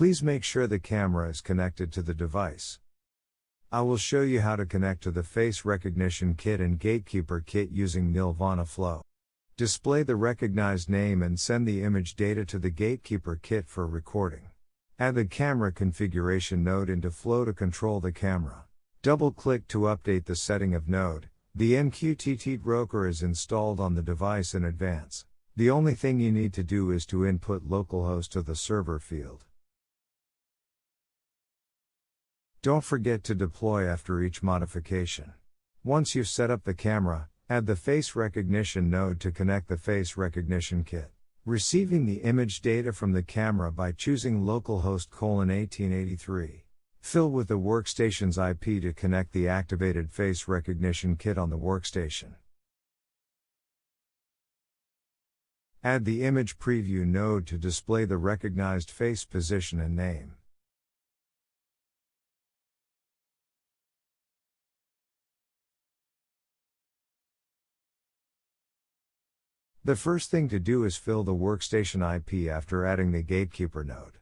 Please make sure the camera is connected to the device. I will show you how to connect to the face recognition kit and gatekeeper kit using Nirvana Flow. Display the recognized name and send the image data to the gatekeeper kit for recording. Add the camera configuration node into Flow to control the camera. Double-click to update the setting of node. The MQTT broker is installed on the device in advance. The only thing you need to do is to input localhost to the server field. Don't forget to deploy after each modification. Once you've set up the camera, add the face recognition node to connect the face recognition kit. Receiving the image data from the camera by choosing localhost 1883. Fill with the workstation's IP to connect the activated face recognition kit on the workstation. Add the image preview node to display the recognized face position and name. The first thing to do is fill the workstation IP after adding the gatekeeper node.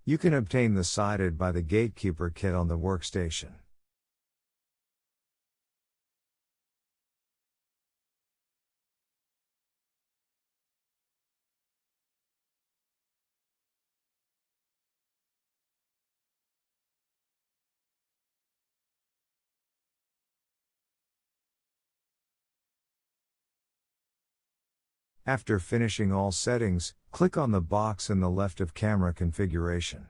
You can obtain the cited by the gatekeeper kit on the workstation. After finishing all settings, click on the box in the left of camera configuration.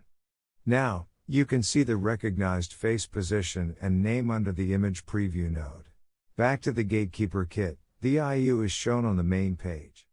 Now, you can see the recognized face position and name under the image preview node. Back to the gatekeeper kit, the IU is shown on the main page.